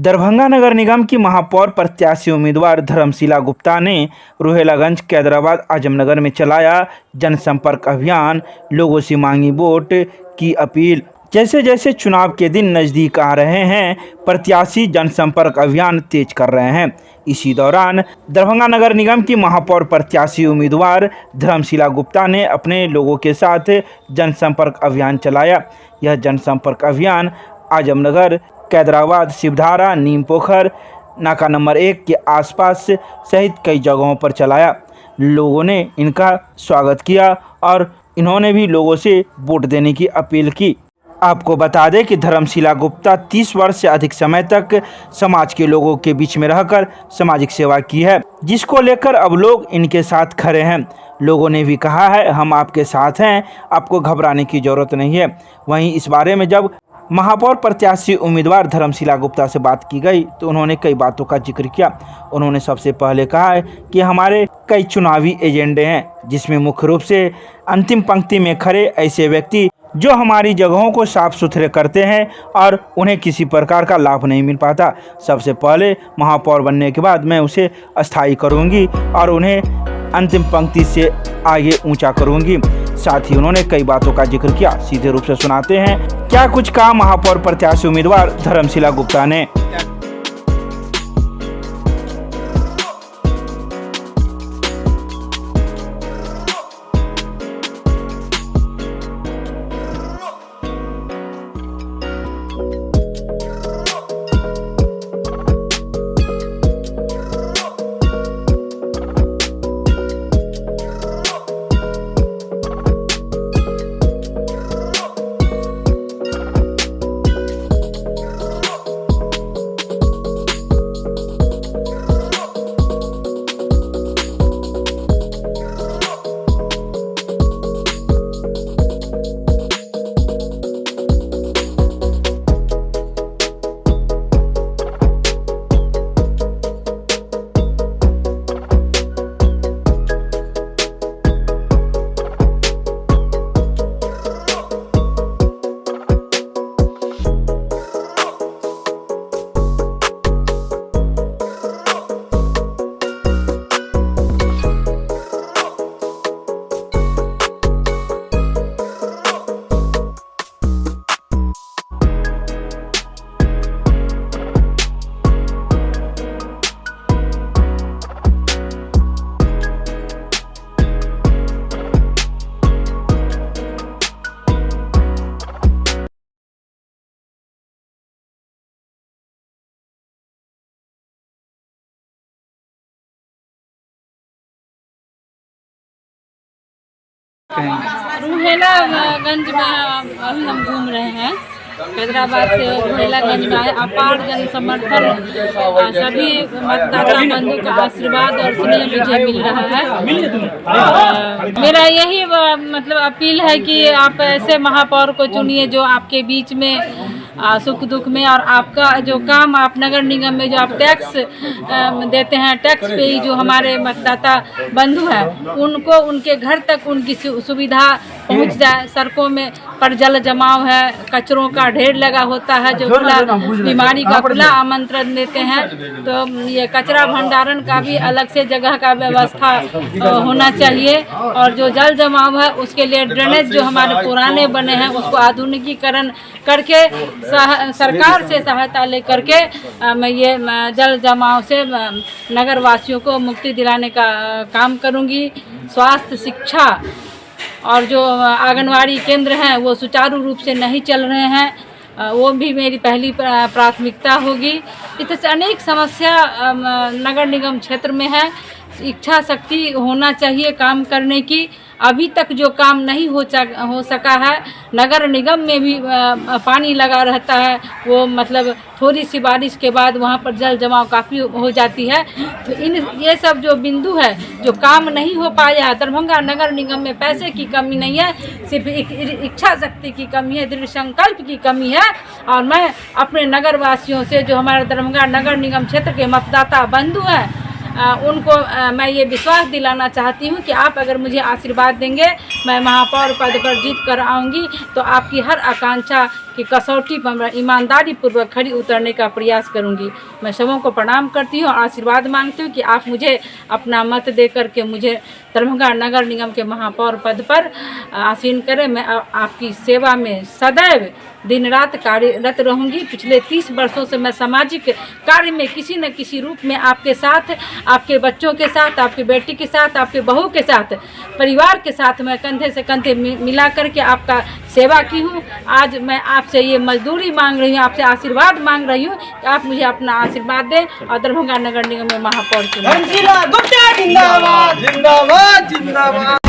दरभंगा नगर निगम की महापौर प्रत्याशी उम्मीदवार धर्मशिला गुप्ता ने रोहिलागंज, कैदराबाद, आजमनगर में चलाया जनसंपर्क अभियान। लोगों से मांगी वोट की अपील। जैसे जैसे चुनाव के दिन नज़दीक आ रहे हैं, प्रत्याशी जनसंपर्क अभियान तेज कर रहे हैं। इसी दौरान दरभंगा नगर निगम की महापौर प्रत्याशी उम्मीदवार धर्मशिला गुप्ता ने अपने लोगों के साथ जनसंपर्क अभियान चलाया। यह जनसंपर्क अभियान आजमनगर, कैदराबाद, शिवधारा, नीम पोखर, नाका नंबर 1 के आसपास सहित कई जगहों पर चलाया। लोगों ने इनका स्वागत किया और इन्होंने भी लोगों से वोट देने की अपील की। आपको बता दें कि धर्मशिला गुप्ता 30 वर्ष से अधिक समय तक समाज के लोगों के बीच में रहकर सामाजिक सेवा की है, जिसको लेकर अब लोग इनके साथ खड़े हैं। लोगों ने भी कहा है, हम आपके साथ हैं, आपको घबराने की ज़रूरत नहीं है। वहीं इस बारे में जब महापौर प्रत्याशी उम्मीदवार धर्मशिला गुप्ता से बात की गई तो उन्होंने कई बातों का जिक्र किया। उन्होंने सबसे पहले कहा है कि हमारे कई चुनावी एजेंडे हैं, जिसमें मुख्य रूप से अंतिम पंक्ति में खड़े ऐसे व्यक्ति जो हमारी जगहों को साफ सुथरे करते हैं और उन्हें किसी प्रकार का लाभ नहीं मिल पाता। सबसे पहले महापौर बनने के बाद मैं उसे अस्थायी करूंगी और उन्हें अंतिम पंक्ति से आगे ऊंचा करूंगी। साथ ही उन्होंने कई बातों का जिक्र किया। सीधे रूप से सुनाते हैं क्या कुछ कहा महापौर प्रत्याशी उम्मीदवार धर्मशिला गुप्ता ने। रोहिलागंज में अभी हम घूम रहे हैं। हैदराबाद से रोहिलागंज में आए। अपार जन समर्थन, सभी मतदाता बंधु का आशीर्वाद और स्नेह मुझे मिल रहा है। मेरा यही मतलब अपील है कि आप ऐसे महापौर को चुनिए जो आपके बीच में सुख दुख में, और आपका जो काम आप नगर निगम में जो आप टैक्स देते हैं, टैक्स पे ही जो हमारे मतदाता बंधु हैं उनको उनके घर तक उनकी सुविधा पहुंच जाए। सड़कों में पर जल जमाव है, कचरों का ढेर लगा होता है, जो खुला बीमारी का खुला आमंत्रण देते हैं। तो ये कचरा भंडारण का भी अलग से जगह का व्यवस्था होना चाहिए। और जो जल जमाव है उसके लिए ड्रेनेज जो हमारे पुराने बने हैं उसको आधुनिकीकरण करके सरकार से सहायता लेकर के मैं ये जल जमाव से नगर वासियों को मुक्ति दिलाने का काम करूंगी। स्वास्थ्य, शिक्षा और जो आंगनवाड़ी केंद्र हैं वो सुचारू रूप से नहीं चल रहे हैं, वो भी मेरी पहली प्राथमिकता होगी। इस तरह से अनेक समस्या नगर निगम क्षेत्र में है। इच्छा शक्ति होना चाहिए काम करने की। अभी तक जो काम नहीं हो सका है, नगर निगम में भी पानी लगा रहता है, वो मतलब थोड़ी सी बारिश के बाद वहाँ पर जल जमाव काफ़ी हो जाती है। तो ये सब जो बिंदु है जो काम नहीं हो पाया है, दरभंगा नगर निगम में पैसे की कमी नहीं है, सिर्फ इच्छा शक्ति की कमी है, दृढ़ संकल्प की कमी है। और मैं अपने नगर वासियों से, जो हमारे दरभंगा नगर निगम क्षेत्र के मतदाता बंधु हैं, उनको मैं ये विश्वास दिलाना चाहती हूँ कि आप अगर मुझे आशीर्वाद देंगे, मैं महापौर पद पर जीत कर आऊँगी तो आपकी हर आकांक्षा की कसौटी पर मैं ईमानदारी पूर्वक खड़ी उतरने का प्रयास करूंगी। मैं सबों को प्रणाम करती हूँ, आशीर्वाद मांगती हूँ कि आप मुझे अपना मत दे करके मुझे दरभंगा नगर निगम के महापौर पद पर आसीन करें। मैं आपकी सेवा में सदैव दिन रात कार्यरत रहूंगी। पिछले 30 वर्षों से मैं सामाजिक कार्य में किसी न किसी रूप में आपके साथ, आपके बच्चों के साथ, आपकी बेटी के साथ, आपके बहू के साथ, परिवार के साथ मैं कंधे से कंधे मिला करके आपका सेवा की हूँ। आज मैं आपसे ये मजदूरी मांग रही हूँ, आपसे आशीर्वाद मांग रही हूँ कि आप मुझे अपना आशीर्वाद दें और दरभंगा नगर निगम में महापौर चुनें। जिंदाबाद जिंदाबाद जिंदाबाद।